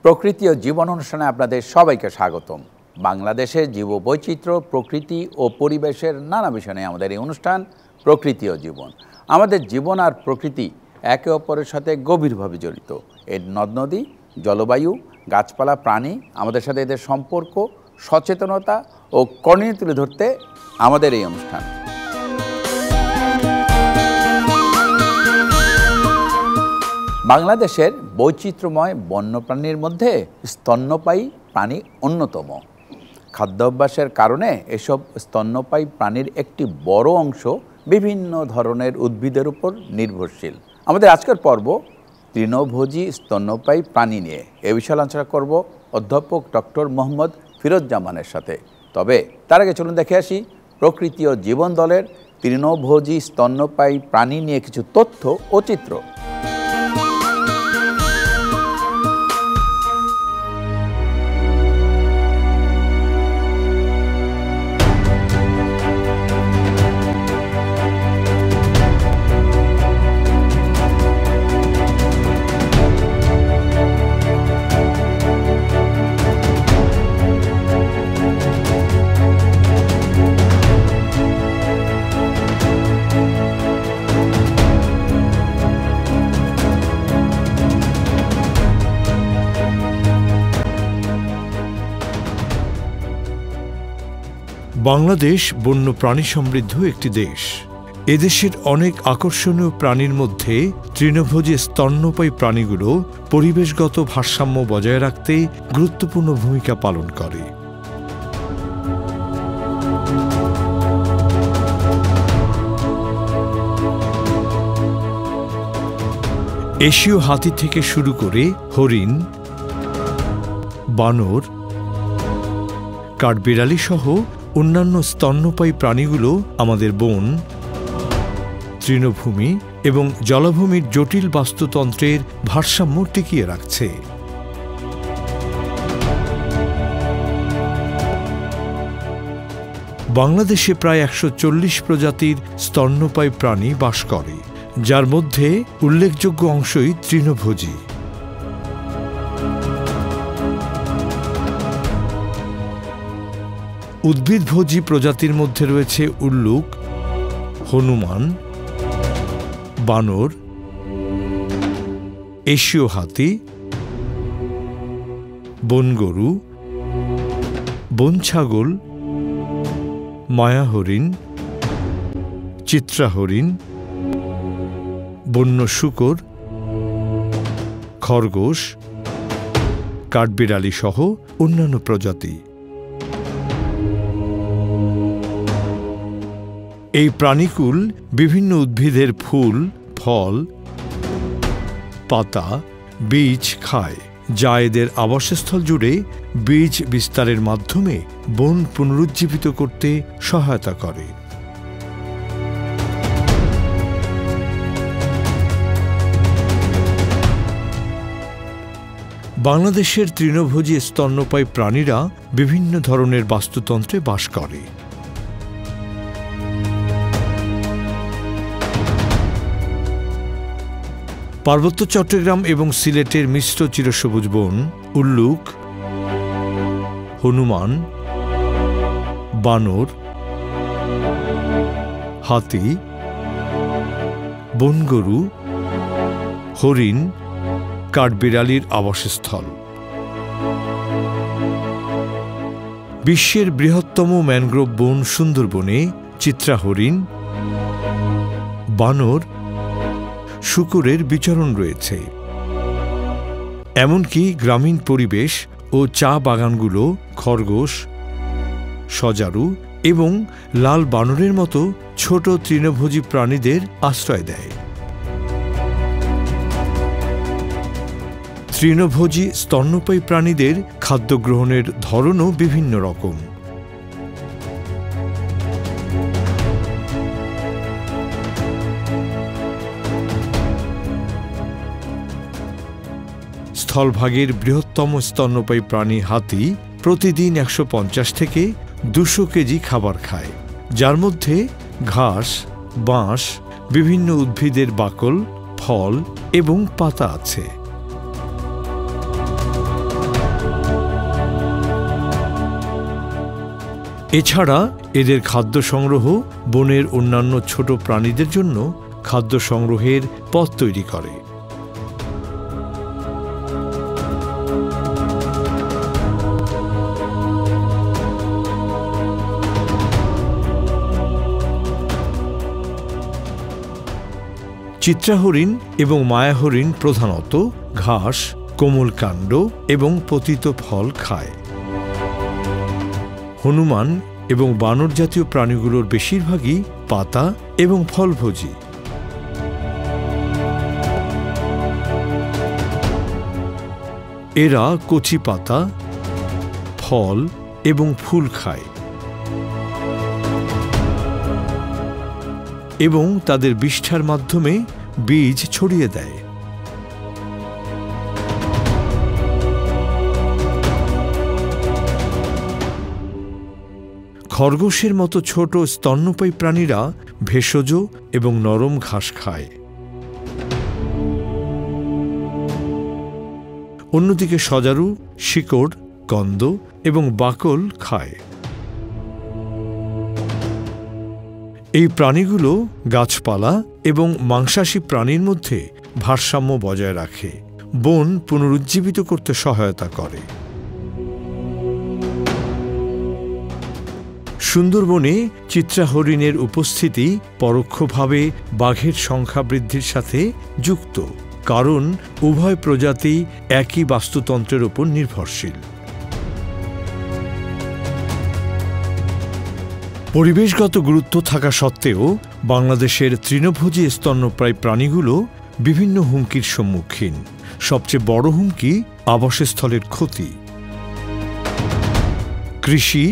প্রকৃতি ও জীবন অনুষ্ঠানে আপনাদের সবাইকে স্বাগতম। বাংলাদেশের জীববৈচিত্র্য, প্রকৃতি ও পরিবেশের নানা বিষয় নিয়ে আমাদের এই অনুষ্ঠান প্রকৃতি ও জীবন। আমাদের জীবন আর প্রকৃতি একে অপরের সাথে গভীরভাবে জড়িত। এর নদ নদী, জলবায়ু, গাছপালা, প্রাণী, আমাদের সাথে এদের সম্পর্ক, সচেতনতা ও করণীয় তুলে ধরতে আমাদের এই অনুষ্ঠান। বাংলাদেশের বৈচিত্র্যময় বন্যপ্রাণীর মধ্যে স্তন্যপায়ী প্রাণী অন্যতম। খাদ্যাভ্যাসের কারণে এসব স্তন্যপায়ী প্রাণীর একটি বড় অংশ বিভিন্ন ধরনের উদ্ভিদের উপর নির্ভরশীল। আমাদের আজকের পর্ব তৃণভোজী স্তন্যপায়ী প্রাণী নিয়ে। এ বিষয়ে আলোচনা করব অধ্যাপক ডক্টর মোহাম্মদ ফিরোজ্জামানের সাথে। তবে তার আগে চলুন দেখে আসি প্রকৃতি ও জীবন দলের তৃণভোজী স্তন্যপায়ী প্রাণী নিয়ে কিছু তথ্য ও চিত্র। বাংলাদেশ বন্য প্রাণী সমৃদ্ধ একটি দেশ। এদেশের অনেক আকর্ষণীয় প্রাণীর মধ্যে তৃণভোজী স্তন্যপায়ী প্রাণীগুলো পরিবেশগত ভারসাম্য বজায় রাখতে গুরুত্বপূর্ণ ভূমিকা পালন করে। এশীয় হাতি থেকে শুরু করে হরিণ, বানর, কাঠবিড়ালি সহ অন্যান্য স্তন্যপায়ী প্রাণীগুলো আমাদের বন, তৃণভূমি এবং জলাভূমির জটিল বাস্তুতন্ত্রের ভারসাম্য টিকিয়ে রাখছে। বাংলাদেশে প্রায় ১৪০ প্রজাতির স্তন্যপায়ী প্রাণী বাস করে, যার মধ্যে উল্লেখযোগ্য অংশই তৃণভোজী। উদ্ভিদভোজী প্রজাতির মধ্যে রয়েছে উল্লুক, হনুমান, বানর, এশীয় হাতি, বনগরু, বনছাগল, মায়া হরিণ, চিত্রা হরিণ, বন্য শূকর, খরগোশ, কাঠবিড়ালি সহ অন্যান্য প্রজাতি। এই প্রাণীকুল বিভিন্ন উদ্ভিদের ফুল, ফল, পাতা, বীজ খায়, যা এদের আবাসস্থল জুড়ে বীজ বিস্তারের মাধ্যমে বন পুনরুজ্জীবিত করতে সহায়তা করে। বাংলাদেশের তৃণভোজী স্তন্যপায়ী প্রাণীরা বিভিন্ন ধরনের বাস্তুতন্ত্রে বাস করে। পার্বত্য চট্টগ্রাম এবং সিলেটের মিশ্র চিরসবুজ বন, উল্লুক, হনুমান, বানর, হাতি, বনগরু, হরিণ, কাঠবিড়ালির আবাসস্থল। বিশ্বের বৃহত্তম ম্যানগ্রোভ বন সুন্দরবনে চিত্রা হরিণ, বানর, শূকরের বিচরণ রয়েছে। এমনকি গ্রামীণ পরিবেশ ও চা বাগানগুলো খরগোশ, সজারু এবং লাল বানরের মতো ছোট তৃণভোজী প্রাণীদের আশ্রয় দেয়। তৃণভোজী স্তন্যপায়ী প্রাণীদের খাদ্য গ্রহণের ধরনও বিভিন্ন রকম। স্থলভাগের বৃহত্তম স্তন্যপায়ী প্রাণী হাতি প্রতিদিন ১৫০ থেকে ২০০ কেজি খাবার খায়, যার মধ্যে ঘাস, বাঁশ, বিভিন্ন উদ্ভিদের বাকল, ফল এবং পাতা আছে। এছাড়া এদের খাদ্য সংগ্রহ বনের অন্যান্য ছোট প্রাণীদের জন্য খাদ্য সংগ্রহের পথ তৈরি করে। চিত্রা হরিণ এবং মায়া হরিণ প্রধানত ঘাস, কোমল কাণ্ড এবং পতিত ফল খায়। হনুমান এবং বানর জাতীয় প্রাণীগুলোর বেশিরভাগই পাতা এবং ফলভোজী। এরা কচি পাতা, ফল এবং ফুল খায় এবং তাদের বিষ্ঠার মাধ্যমে বীজ ছড়িয়ে দেয়। খরগোশের মতো ছোট স্তন্যপায়ী প্রাণীরা ভেষজ এবং নরম ঘাস খায়। অন্যদিকে সজারু শিকড়, কন্দ এবং বাকল খায়। এই প্রাণীগুলো গাছপালা এবং মাংসাশী প্রাণীর মধ্যে ভারসাম্য বজায় রাখে, বন পুনরুজ্জীবিত করতে সহায়তা করে। সুন্দরবনে চিত্রা হরিণের উপস্থিতি পরোক্ষভাবে বাঘের সংখ্যা বৃদ্ধির সাথে যুক্ত, কারণ উভয় প্রজাতি একই বাস্তুতন্ত্রের উপর নির্ভরশীল। পরিবেশগত গুরুত্ব থাকা সত্ত্বেও বাংলাদেশের তৃণভোজী স্তন্যপ্রায়ী প্রাণীগুলো বিভিন্ন হুমকির সম্মুখীন। সবচেয়ে বড় হুমকি আবাসস্থলের ক্ষতি। কৃষি,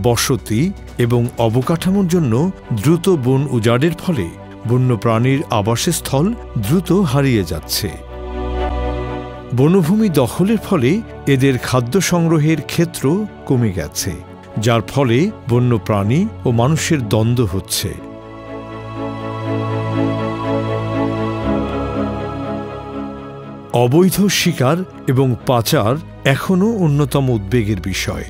বসতি এবং অবকাঠামোর জন্য দ্রুত বন উজাড়ের ফলে বন্যপ্রাণীর আবাসস্থল দ্রুত হারিয়ে যাচ্ছে। বনভূমি দখলের ফলে এদের খাদ্য সংগ্রহের ক্ষেত্র কমে গেছে, যার ফলে বন্যপ্রাণী ও মানুষের দ্বন্দ্ব হচ্ছে। অবৈধ শিকার এবং পাচার এখনও অন্যতম উদ্বেগের বিষয়।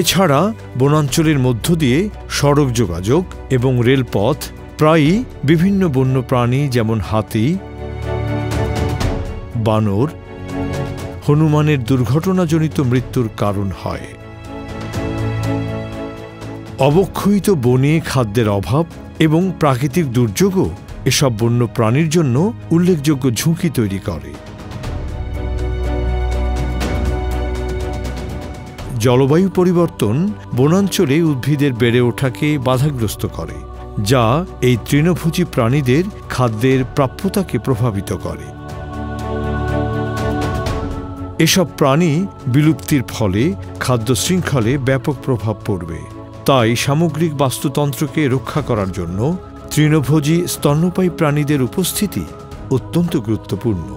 এছাড়া বনাঞ্চলের মধ্য দিয়ে সড়ক যোগাযোগ এবং রেলপথ প্রায়ই বিভিন্ন বন্যপ্রাণী যেমন হাতি, বানর, হনুমানের দুর্ঘটনাজনিত মৃত্যুর কারণ হয়। অবক্ষয়িত বনে খাদ্যের অভাব এবং প্রাকৃতিক দুর্যোগও এসব বন্যপ্রাণীর জন্য উল্লেখযোগ্য ঝুঁকি তৈরি করে। জলবায়ু পরিবর্তন বনাঞ্চলে উদ্ভিদের বেড়ে ওঠাকে বাধাগ্রস্ত করে, যা এই তৃণভোজী প্রাণীদের খাদ্যের প্রাপ্যতাকে প্রভাবিত করে। এসব প্রাণী বিলুপ্তির ফলে খাদ্য শৃঙ্খলে ব্যাপক প্রভাব পড়বে। তাই সামগ্রিক বাস্তুতন্ত্রকে রক্ষা করার জন্য তৃণভোজী স্তন্যপায়ী প্রাণীদের উপস্থিতি অত্যন্ত গুরুত্বপূর্ণ।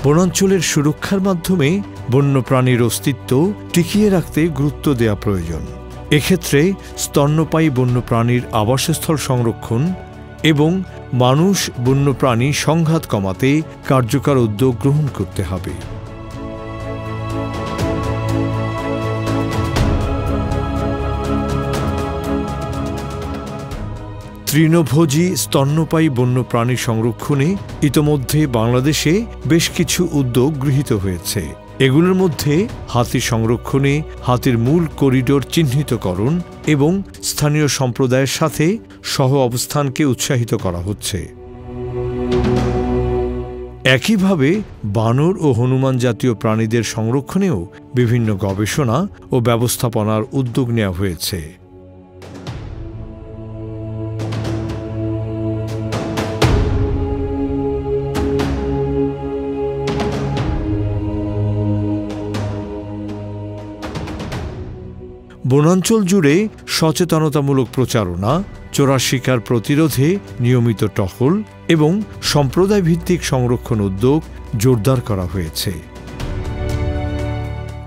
বনাঞ্চলের সুরক্ষার মাধ্যমে বন্যপ্রাণীর অস্তিত্ব টিকিয়ে রাখতে গুরুত্ব দেওয়া প্রয়োজন। এক্ষেত্রে স্তন্যপায়ী বন্যপ্রাণীর আবাসস্থল সংরক্ষণ এবং মানুষ বন্যপ্রাণী সংঘাত কমাতে কার্যকর উদ্যোগ গ্রহণ করতে হবে। তৃণভোজী স্তন্যপায়ী বন্যপ্রাণী সংরক্ষণে ইতোমধ্যে বাংলাদেশে বেশ কিছু উদ্যোগ গৃহীত হয়েছে। এগুলোর মধ্যে হাতি সংরক্ষণে হাতির মূল করিডোর চিহ্নিতকরণ এবং স্থানীয় সম্প্রদায়ের সাথে সহ অবস্থানকে উৎসাহিত করা হচ্ছে। একইভাবে বানর ও হনুমান জাতীয় প্রাণীদের সংরক্ষণেও বিভিন্ন গবেষণা ও ব্যবস্থাপনার উদ্যোগ নেওয়া হয়েছে। বনাঞ্চল জুড়ে সচেতনতামূলক প্রচারণা, চোরা শিকার প্রতিরোধে নিয়মিত টহল এবং সম্প্রদায় ভিত্তিক সংরক্ষণ উদ্যোগ জোরদার করা হয়েছে।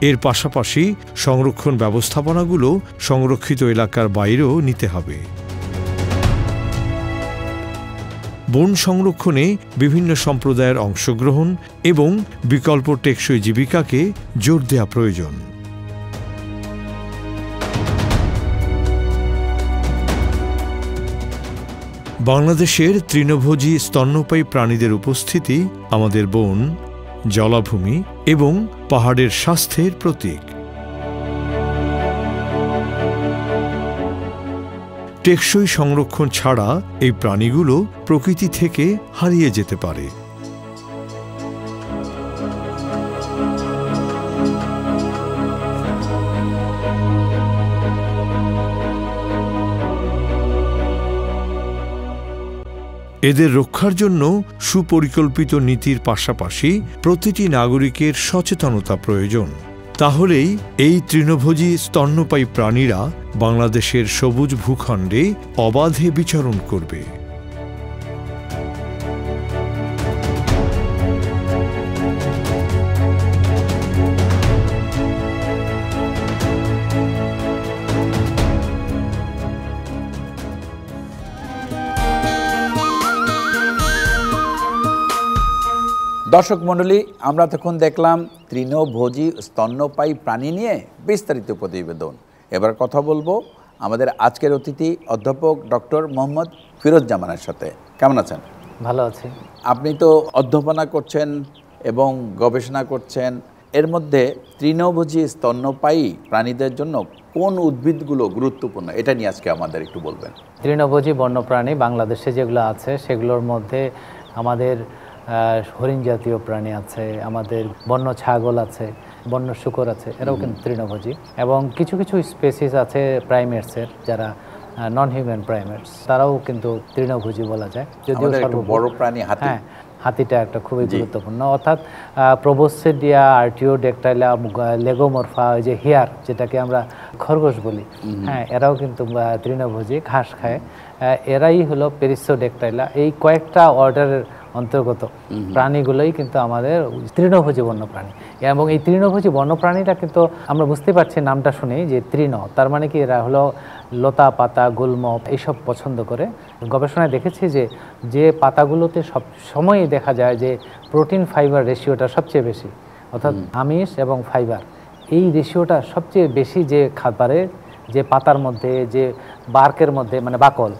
এর পাশাপাশি সংরক্ষণ ব্যবস্থাপনাগুলো সংরক্ষিত এলাকার বাইরেও নিতে হবে। বন সংরক্ষণে বিভিন্ন সম্প্রদায়ের অংশগ্রহণ এবং বিকল্প টেকসই জীবিকাকে জোর দেওয়া প্রয়োজন। বাংলাদেশের তৃণভোজী স্তন্যপায়ী প্রাণীদের উপস্থিতি আমাদের বন, জলাভূমি এবং পাহাড়ের স্বাস্থ্যের প্রতীক। টেকসই সংরক্ষণ ছাড়া এই প্রাণীগুলো প্রকৃতি থেকে হারিয়ে যেতে পারে। এদের রক্ষার জন্য সুপরিকল্পিত নীতির পাশাপাশি প্রতিটি নাগরিকের সচেতনতা প্রয়োজন। তাহলেই এই তৃণভোজী স্তন্যপায়ী প্রাণীরা বাংলাদেশের সবুজ ভূখণ্ডে অবাধে বিচরণ করবে। দর্শক মণ্ডলী, আমরা তখন দেখলাম তৃণভোজী স্তন্যপায়ী প্রাণী নিয়ে বিস্তারিত প্রতিবেদন। এবার কথা বলবো আমাদের আজকের অতিথি অধ্যাপক ডক্টর মোহাম্মদ ফিরোজ্জামানের সাথে। কেমন আছেন? ভালো আছি। আপনি তো অধ্যাপনা করছেন এবং গবেষণা করছেন, এর মধ্যে তৃণভোজী স্তন্যপায়ী প্রাণীদের জন্য কোন উদ্ভিদগুলো গুরুত্বপূর্ণ, এটা নিয়ে আজকে আমাদের একটু বলবেন। তৃণভোজী বন্যপ্রাণী বাংলাদেশে যেগুলো আছে সেগুলোর মধ্যে আমাদের হরিণ জাতীয় প্রাণী আছে, আমাদের বন্য ছাগল আছে, বন্য শূকর আছে, এরাও কিন্তু তৃণভোজী। এবং কিছু কিছু স্পেসিস আছে প্রাইমেটসের, যারা নন হিউম্যান প্রাইমেটস, তারাও কিন্তু তৃণভোজী বলা যায়। যদিও বড় প্রাণী হাতি, হ্যাঁ, হাতিটা একটা খুবই গুরুত্বপূর্ণ। অর্থাৎ প্রবোসিডিয়া, আর্টিওড্যাকটাইলা, লেগোমরফা, ওই যে হিয়ার, যেটাকে আমরা খরগোশ বলি, হ্যাঁ, এরাও কিন্তু তৃণভোজী, ঘাস খায়। এরাই হলো পেরিসোড্যাকটাইলা। এই কয়েকটা অর্ডারের অন্তর্গত প্রাণীগুলোই কিন্তু আমাদের তৃণভোজী বন্যপ্রাণী। এবং এই তৃণভোজী বন্যপ্রাণীটা কিন্তু আমরা বুঝতে পারছি নামটা শুনেই যে তৃণ, তার মানে কি এরা হলো লতা পাতা, গুল্ম এইসব পছন্দ করে। গবেষণায় দেখেছি যে যে পাতাগুলোতে সব সময়ই দেখা যায় যে প্রোটিন ফাইবার রেশিওটা সবচেয়ে বেশি, অর্থাৎ আমিষ এবং ফাইবার, এই রেশিওটা সবচেয়ে বেশি যে খাবারে, যে পাতার মধ্যে, যে বার্কের মধ্যে মানে বাকল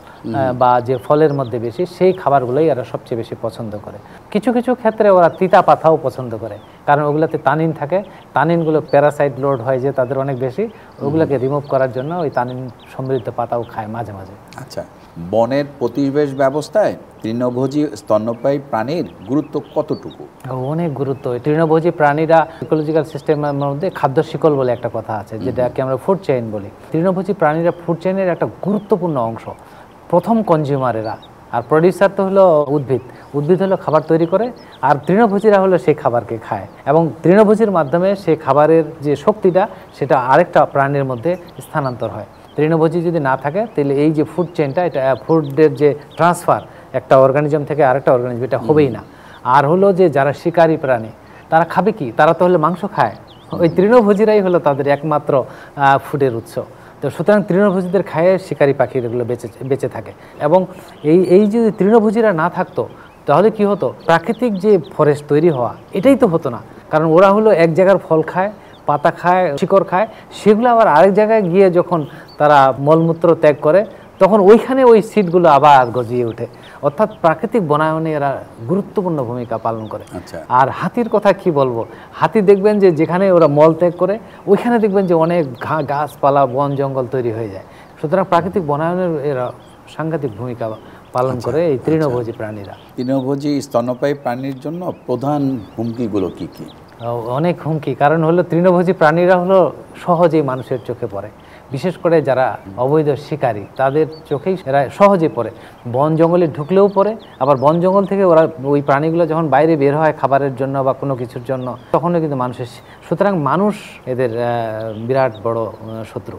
বা যে ফলের মধ্যে বেশি, সেই খাবারগুলোই এরা সবচেয়ে বেশি পছন্দ করে। কিছু কিছু ক্ষেত্রে ওরা তিতা পাতাও পছন্দ করে, কারণ ওগুলোতে তানিন থাকে। তানিনগুলো প্যারাসাইট লোড হয় যে তাদের অনেক বেশি, ওগুলোকে রিমুভ করার জন্য ওই তানিন সমৃদ্ধ পাতাও খায় মাঝে মাঝে। আচ্ছা, বনের পরিবেশ ব্যবস্থায় তৃণভোজী স্তন্যপায়ী প্রাণীর গুরুত্ব কতটুকু? অনেক গুরুত্ব। তৃণভোজী প্রাণীরা ইকোলজিক্যাল সিস্টেমের মধ্যে খাদ্য শিকল বলে একটা কথা আছে, যেটাকে আমরা ফুড চেইন বলি। তৃণভোজী প্রাণীরা ফুড চেইনের একটা গুরুত্বপূর্ণ অংশ, প্রথম কনজিউমার এরা। আর প্রডিউসার তো হলো উদ্ভিদ, উদ্ভিদ হলো খাবার তৈরি করে, আর তৃণভোজীরা হলো সেই খাবারকে খায়। এবং তৃণভোজীর মাধ্যমে সেই খাবারের যে শক্তিটা, সেটা আরেকটা প্রাণীর মধ্যে স্থানান্তর হয়। তৃণভোজী যদি না থাকে তাহলে এই যে ফুড চেইনটা, এটা ফুডের যে ট্রান্সফার একটা অর্গানিজম থেকে আরেকটা অর্গানিজম, এটা হবেই না। আর হলো যে যারা শিকারী প্রাণী, তারা খাবে কি? তারা তো হলে মাংস খায়। ওই তৃণভোজীরাই হলো তাদের একমাত্র ফুডের উৎস। তো সুতরাং তৃণভোজীদের খায়ে শিকারী পাখি এগুলো বেঁচে থাকে। এবং এই যদি তৃণভোজীরা না থাকতো তাহলে কি হতো? প্রাকৃতিক যে ফরেস্ট তৈরি হওয়া, এটাই তো হতো না। কারণ ওরা হলো এক জায়গার ফল খায়, পাতা খায়, শিকড় খায়, সেগুলো আবার আরেক জায়গায় গিয়ে যখন তারা মলমূত্র ত্যাগ করে, তখন ওইখানে ওই সিডগুলো আবার গজিয়ে ওঠে। অর্থাৎ প্রাকৃতিক বনায়নে এরা গুরুত্বপূর্ণ ভূমিকা পালন করে। আর হাতির কথা কি বলবো, হাতি দেখবেন যে যেখানে ওরা মল ত্যাগ করে, ওইখানে দেখবেন যে অনেক গাছপালা, বন জঙ্গল তৈরি হয়ে যায়। সুতরাং প্রাকৃতিক বনায়নের এরা সাংঘাতিক ভূমিকা পালন করে এই তৃণভোজী প্রাণীরা। তৃণভোজী স্তন্যপায়ী প্রাণীর জন্য প্রধান হুমকিগুলো কি কি? অনেক হুমকি, কারণ হলো তৃণভোজী প্রাণীরা হলো সহজেই মানুষের চোখে পড়ে, বিশেষ করে যারা অবৈধ শিকারী তাদের চোখেই এরা সহজে পড়ে। বন জঙ্গলে ঢুকলেও পড়ে, আবার বন জঙ্গল থেকে ওরা ওই প্রাণীগুলো যখন বাইরে বের হয় খাবারের জন্য বা কোনো কিছুর জন্য, তখনও কিন্তু মানুষের, সুতরাং মানুষ এদের বিরাট বড় শত্রু।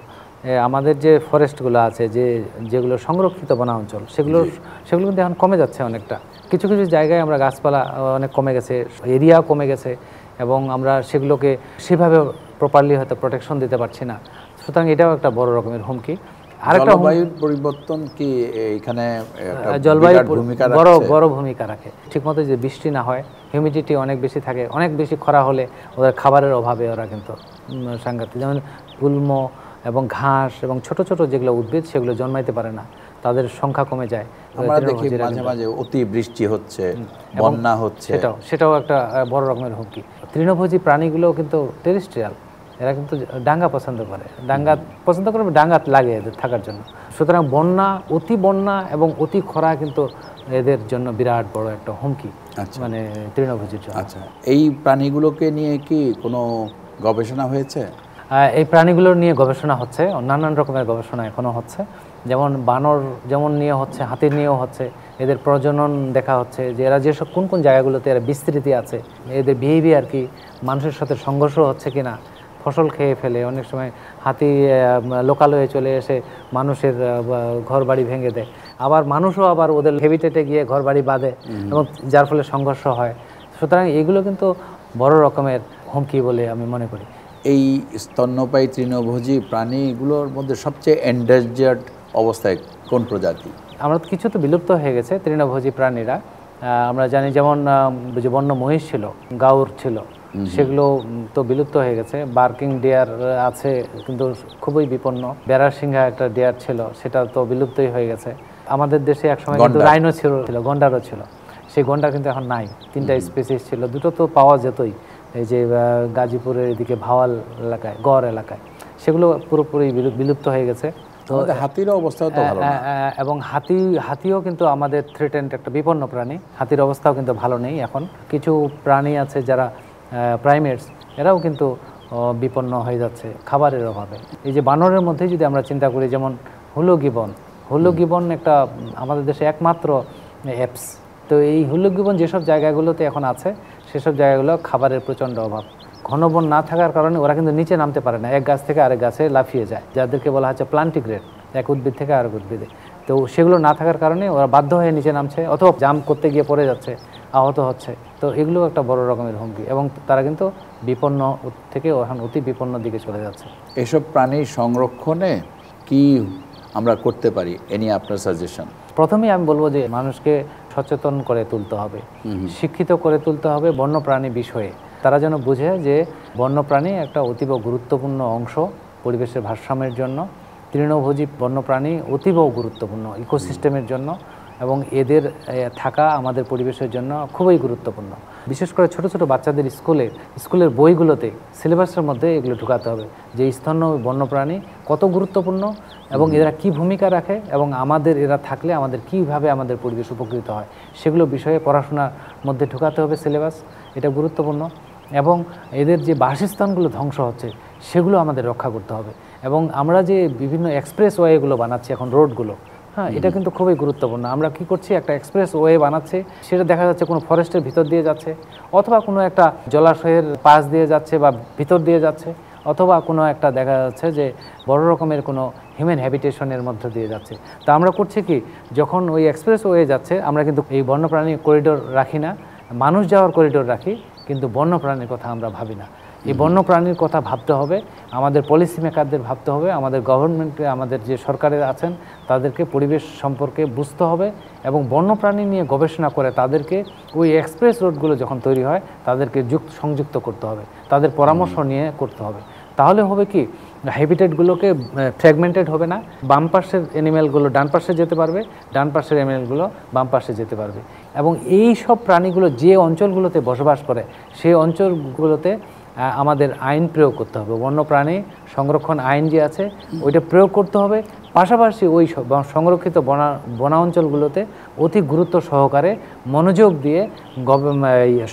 আমাদের যে ফরেস্টগুলো আছে, যেগুলো সংরক্ষিত বনাঞ্চল, সেগুলো কিন্তু এখন কমে যাচ্ছে অনেকটা। কিছু কিছু জায়গায় আমরা গাছপালা অনেক কমে গেছে, এরিয়া কমে গেছে, এবং আমরা সেগুলোকে সেভাবে প্রপারলি হয়তো প্রোটেকশন দিতে পারছি না। সুতরাং এটাও একটা বড় রকমের হুমকি। আরেকটা জলবায়ুর পরিবর্তন কি এখানে জলবায়ু বড় ভূমিকা রাখে। ঠিকমতো যে বৃষ্টি না হয়, হিউমিডিটি অনেক বেশি থাকে, অনেক বেশি খরা হলে ওদের খাবারের অভাবে ওরা কিন্তু সাংঘাতিক, যেমন গুল্ম এবং ঘাস এবং ছোট ছোট যেগুলো উদ্ভিদ সেগুলো জন্মাইতে পারে না, তাদের সংখ্যা কমে যায়। আমরা দেখি মাঝে মাঝে অতি বৃষ্টি হচ্ছে, বন্যা হচ্ছে, সেটাও একটা বড় রকমের হুমকি। তৃণভোজী প্রাণীগুলো কিন্তু টেরিস্ট্রিয়াল, এরা কিন্তু ডাঙ্গা পছন্দ করে, ডাঙ্গা লাগে এদের থাকার জন্য। সুতরাং অতি বন্যা এবং অতি খরা কিন্তু এদের জন্য বিরাট বড় একটা হুমকি, মানে তৃণভোজীর জন্য। আচ্ছা, এই প্রাণীগুলোকে নিয়ে কি কোনো গবেষণা হয়েছে? এই প্রাণীগুলো নিয়ে গবেষণা হচ্ছে, নানান রকমের গবেষণা এখনো হচ্ছে। যেমন বানর যেমন নিয়ে হচ্ছে, হাতির নিয়েও হচ্ছে। এদের প্রজনন দেখা হচ্ছে যে এরা যেসব কোন কোন জায়গাগুলোতে এরা বিস্তৃতি আছে, এদের বিহেভিয়ার কি, মানুষের সাথে সংঘর্ষ হচ্ছে কিনা, ফসল খেয়ে ফেলে, অনেক সময় হাতি লোকালয়ে চলে এসে মানুষের ঘর বাড়ি ভেঙে দেয়, আবার মানুষও আবার ওদের হেবিটেটে গিয়ে ঘর বাড়ি বাঁধে, এবং যার ফলে সংঘর্ষ হয়। সুতরাং এগুলো কিন্তু বড় রকমের হুমকি বলে আমি মনে করি। এই স্তন্যপায়ী তৃণভোজী প্রাণীগুলোর মধ্যে সবচেয়ে এন্ডেঞ্জার্ড অবস্থায় কোন প্রজাতি? আমরা কিছু তো বিলুপ্ত হয়ে গেছে তৃণভোজী প্রাণীরা। আমরা জানি যেমন যে বন্য মহিষ ছিল, গাউর ছিল, সেগুলো তো বিলুপ্ত হয়ে গেছে। বার্কিং ডিয়ার আছে কিন্তু খুবই বিপন্ন। বেড়ার সিংহা একটা ডিয়ার ছিল, সেটা তো বিলুপ্তই হয়ে গেছে। আমাদের দেশে একসময় কিন্তু রাইনো ছিল, গন্ডারও ছিল, সেই গন্ডার কিন্তু এখন নাই। 3টা স্পিসিস ছিল, 2টো তো পাওয়া যেতই, এই যে গাজীপুরের এদিকে ভাওয়াল এলাকায়, গড় এলাকায়, সেগুলো পুরোপুরি বিলুপ্ত হয়ে গেছে। তো হাতির অবস্থাও তো ভালো না, এবং হাতিও কিন্তু আমাদের থ্রেটেন্ড একটা বিপন্ন প্রাণী। হাতির অবস্থাও কিন্তু ভালো নেই এখন। কিছু প্রাণী আছে যারা প্রাইমেটস, এরাও কিন্তু বিপন্ন হয়ে যাচ্ছে খাবারের অভাবে। এই যে বানরের মধ্যে যদি আমরা চিন্তা করি, যেমন হুলো গিবন একটা আমাদের দেশে একমাত্র অ্যাপস। তো এই হুলো গিবন যেসব জায়গাগুলোতে এখন আছে, সেসব জায়গাগুলো খাবারের প্রচণ্ড অভাব। ঘন বন না থাকার কারণে ওরা কিন্তু নিচে নামতে পারে না, এক গাছ থেকে আরেক গাছে লাফিয়ে যায়, যাদেরকে বলা হচ্ছে প্লান্টিগ্রেড, এক উদ্ভিদ থেকে আরেক উদ্ভিদে। তো সেগুলো না থাকার কারণে ওরা বাধ্য হয়ে নিচে নামছে, অথবা জাম্প করতে গিয়ে পড়ে যাচ্ছে, আহত হচ্ছে। তো এগুলো একটা বড় রকমের হুমকি, এবং তারা কিন্তু বিপন্ন থেকে এখন অতি বিপন্ন দিকে চলে যাচ্ছে। এসব প্রাণীর সংরক্ষণে কি আমরা করতে পারি, এ নিয়ে আপনার সাজেশন? প্রথমেই আমি বলবো যে মানুষকে সচেতন করে তুলতে হবে, শিক্ষিত করে তুলতে হবে বন্যপ্রাণী বিষয়ে। তারা যেন বুঝে যে বন্যপ্রাণী একটা অতীব গুরুত্বপূর্ণ অংশ পরিবেশের ভারসাম্যের জন্য। তৃণভোজী বন্যপ্রাণী অতীব গুরুত্বপূর্ণ ইকোসিস্টেমের জন্য, এবং এদের থাকা আমাদের পরিবেশের জন্য খুবই গুরুত্বপূর্ণ। বিশেষ করে ছোট ছোট বাচ্চাদের স্কুলের বইগুলোতে, সিলেবাসের মধ্যে এগুলো ঢুকাতে হবে যে স্তন্য বন্যপ্রাণী কত গুরুত্বপূর্ণ, এবং এরা কি ভূমিকা রাখে, এবং এরা থাকলে আমাদের কীভাবে আমাদের পরিবেশ উপকৃত হয়, সেগুলো বিষয়ে পড়াশোনার মধ্যে ঢুকাতে হবে সিলেবাস। এটা গুরুত্বপূর্ণ। এবং এদের যে বাসস্থানগুলো ধ্বংস হচ্ছে, সেগুলো আমাদের রক্ষা করতে হবে। এবং আমরা যে বিভিন্ন এক্সপ্রেস ওয়েগুলো বানাচ্ছি এখন, রোডগুলো, হ্যাঁ, এটা কিন্তু খুবই গুরুত্বপূর্ণ। আমরা কি করছি, একটা এক্সপ্রেস ওয়ে বানাচ্ছি, সেটা দেখা যাচ্ছে কোনো ফরেস্টের ভিতর দিয়ে যাচ্ছে, অথবা কোনো একটা জলাশয়ের পাশ দিয়ে যাচ্ছে বা ভিতর দিয়ে যাচ্ছে, অথবা কোনো একটা দেখা যাচ্ছে যে বড় রকমের কোনো হিউম্যান হ্যাবিটেশনের মধ্যে দিয়ে যাচ্ছে। তা আমরা করছি কি, যখন ওই এক্সপ্রেস ওয়ে যাচ্ছে, আমরা কিন্তু এই বন্যপ্রাণী করিডোর রাখি না, মানুষ যাওয়ার করিডোর রাখি, কিন্তু বন্যপ্রাণীর কথা আমরা ভাবি না। এই বন্যপ্রাণীর কথা ভাবতে হবে, আমাদের পলিসি মেকারদের ভাবতে হবে, আমাদের গভর্নমেন্টে, আমাদের যে সরকারের আছেন তাদেরকে পরিবেশ সম্পর্কে বুঝতে হবে, এবং বন্যপ্রাণী নিয়ে গবেষণা করে তাদেরকে ওই এক্সপ্রেস রোডগুলো যখন তৈরি হয় তাদেরকে সংযুক্ত করতে হবে, তাদের পরামর্শ নিয়ে করতে হবে। তাহলে হবে কি, হ্যাবিটেটগুলোকে ফ্র্যাগমেন্টেড হবে না, বাম পাশের অ্যানিম্যালগুলো ডান পাশে যেতে পারবে, ডান পাশের অ্যানিম্যালগুলো বাম পাশে যেতে পারবে। এবং এই সব প্রাণীগুলো যে অঞ্চলগুলোতে বসবাস করে, সেই অঞ্চলগুলোতে আমাদের আইন প্রয়োগ করতে হবে। বন্যপ্রাণী সংরক্ষণ আইন যে আছে ওইটা প্রয়োগ করতে হবে। পাশাপাশি ওই সংরক্ষিত বনাঞ্চলগুলোতে অতি গুরুত্ব সহকারে মনোযোগ দিয়ে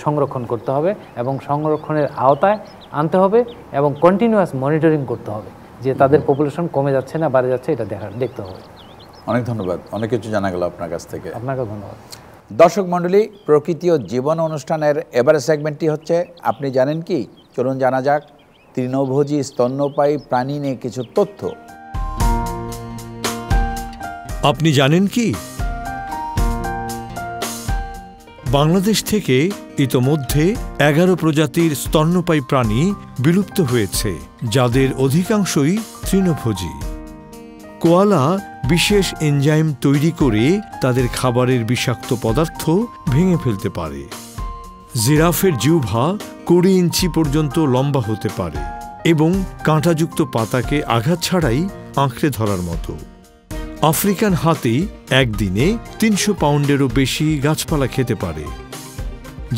সংরক্ষণ করতে হবে এবং সংরক্ষণের আওতায় আনতে হবে এবং কন্টিনিউয়াস মনিটরিং করতে হবে যে তাদের পপুলেশন কমে যাচ্ছে না বাড়ে যাচ্ছে, এটা দেখতে হবে। অনেক ধন্যবাদ, অনেক কিছু জানা গেল আপনার কাছ থেকে। আপনাকে ধন্যবাদ। দর্শক মণ্ডলী, প্রকৃতি ও জীবন অনুষ্ঠানের এবারের সেগমেন্টটি হচ্ছে আপনি জানেন কি। চলুন জানা যাক তৃণভোজী স্তন্যপায়ী প্রাণী নিয়ে কিছু তথ্য। আপনি জানেন কি বাংলাদেশ থেকে ইতোমধ্যে 11 প্রজাতির স্তন্যপায়ী প্রাণী বিলুপ্ত হয়েছে, যাদের অধিকাংশই তৃণভোজী। কোয়ালা বিশেষ এনজাইম তৈরি করে তাদের খাবারের বিষাক্ত পদার্থ ভেঙে ফেলতে পারে। জিরাফের জিহ্বা 20 ইঞ্চি পর্যন্ত লম্বা হতে পারে এবং কাঁটাযুক্ত পাতাকে আঘাত ছাড়াই আঁকড়ে ধরার মতো। আফ্রিকান হাতি একদিনে 300 পাউন্ডেরও বেশি গাছপালা খেতে পারে।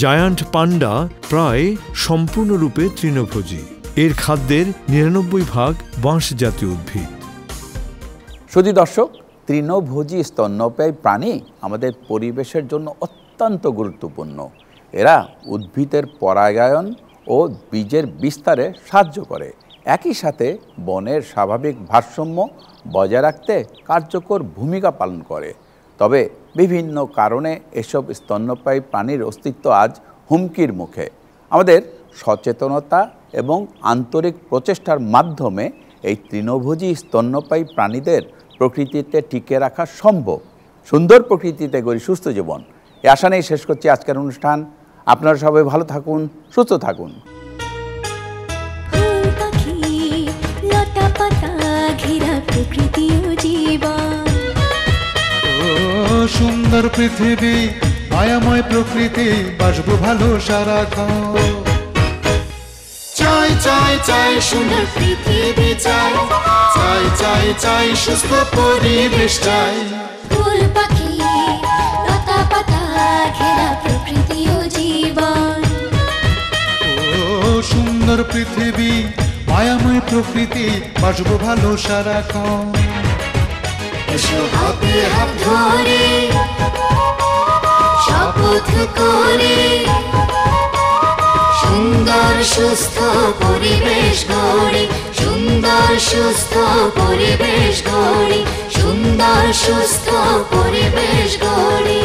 জায়ান্ট পান্ডা প্রায় সম্পূর্ণরূপে তৃণভোজী। এর খাদ্যের 99% বাঁশ জাতীয় উদ্ভিদ। শুধু দর্শক, তৃণভোজী স্তন্যপায়ী প্রাণী আমাদের পরিবেশের জন্য অত্যন্ত গুরুত্বপূর্ণ। এরা উদ্ভিদের পরাগায়ন ও বীজের বিস্তারে সাহায্য করে, একই সাথে বনের স্বাভাবিক ভারসাম্য বজায় রাখতে কার্যকর ভূমিকা পালন করে। তবে বিভিন্ন কারণে এসব স্তন্যপায়ী প্রাণীর অস্তিত্ব আজ হুমকির মুখে। আমাদের সচেতনতা এবং আন্তরিক প্রচেষ্টার মাধ্যমে এই তৃণভোজী স্তন্যপায়ী প্রাণীদের প্রকৃতিতে টিকে রাখা সম্ভব। সুন্দর প্রকৃতিতে গড়ি সুস্থ জীবন, এই আশা নিয়ে শেষ করছি আজকের অনুষ্ঠান। আপনারা সবাই ভালো থাকুন, সুস্থ থাকুন। সুন্দর পৃথিবী, মায়াময় প্রকৃতি, বাসবো ভালো সারাক্ষণ। চাই চাই চাই সুন্দর পৃথিবী চাই, চাই চাই চাই সুস্থ পরিবেশ চাই। ফুল পাখি লতা পাতা ঘেরা প্রকৃতি ও জীবন। ও সুন্দর পৃথিবী, মায়াময় প্রকৃতি, বাসবো ভালো সারাক্ষণ। এসো হাতে হাত ধরে শপথ করে সুন্দর সুস্থ পরিবেশ গড়ি, সুন্দর সুস্থ পরিবেশ গড়ি, সুন্দর সুস্থ পরিবেশ গড়ি।